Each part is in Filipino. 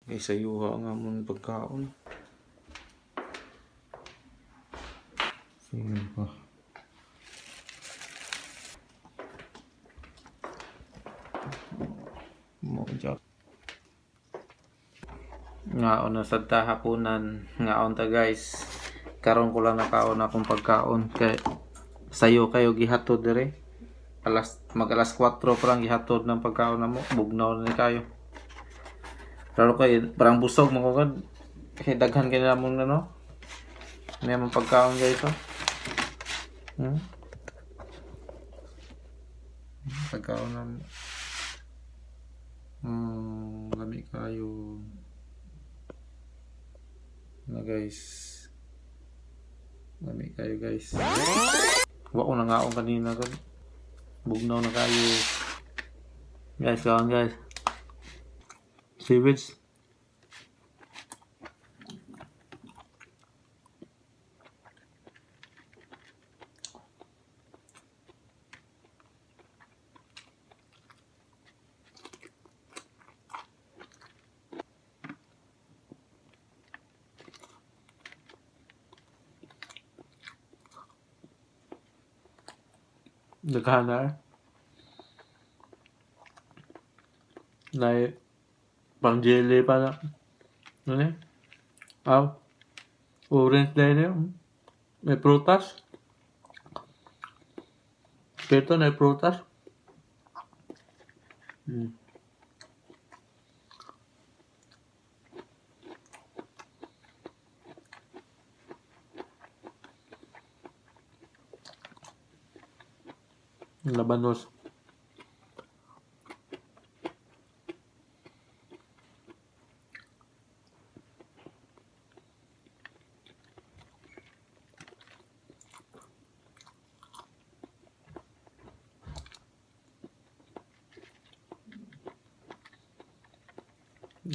Ay sayuha nga mong pagkaon. Sige pa. Mojak. Ngaon na sa hapunan. Ngaon ta guys. Karon ko lang nakaon akong pagkaon. Kay sayo kayo gihatod dire. Mag-alas 4 pa lang gihatod ng pagkaon na mo. Bugnaw na ni kayo. Pero kay parang busog mo kagad. Kasi daghan kayo na mong ano. May mong pagkaon guys oh. Pagkaon na lami kayo na guys. Lami kayo guys. Wa ko nangaon kanina kan. Bugnaw na kayo. Guys, kaon guys. Seaweeds. Daghan na like pang jelly pa na ano eh orange na yun may prutas ito na prutas labanos.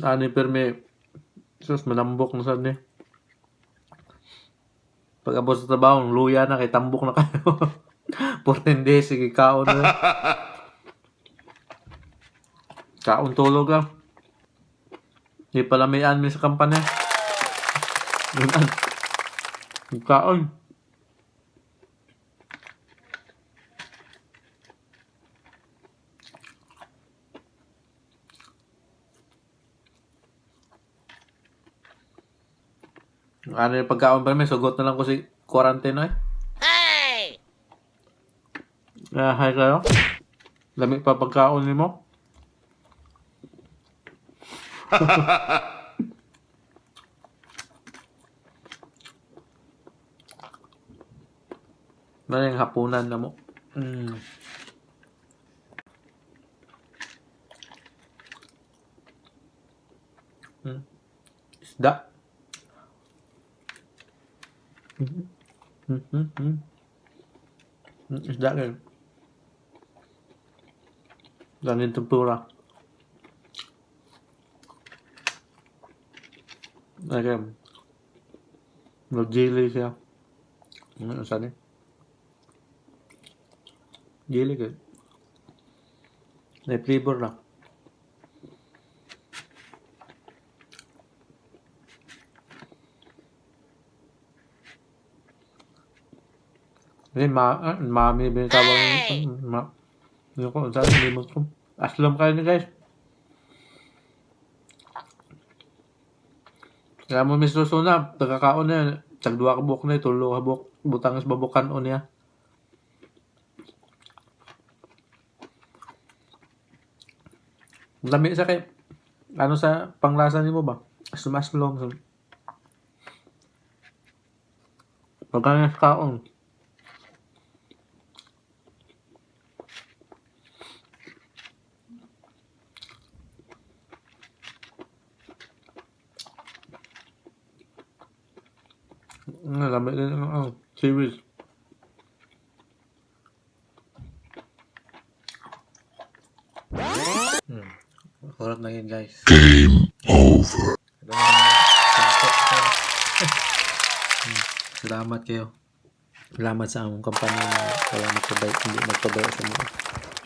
Ani perme sus manambok na sad ni. Pag abot sa trabaho, luya na kay tambok na kayo. 14 days sige kaon na. Kaon tulog lang. Di pala may admin sa kampanya. Kaon. Ano yung pagkaon pa namin, sugot na lang ko si quarantine eh. Hey! Hi kayo. Lamig pa pagkaon ni mo. Ano yung hapunan na mo? Isda. Isda kayo. Ganin tempura. Okay. Nag-jelly siya. Ano saan eh? Jelly kayo. May flavor lang. Ini mami binitawag yun ko, saan limot ko. Aslam kayo ni guys. Kaya mo misluso na, pagkakaon na yan. Tsag 2 kabuk na, 3 kabuk. Butangis babukan o niya. Lami sa kay, ano sa panglasa ni mo ba? Aslom. Pagkakaon kaon. Lamig din ang seaweed. Kurap na yun guys. Game over. Salamat kayo. Salamat sa among kampanya na wala hindi magpabay sa mga.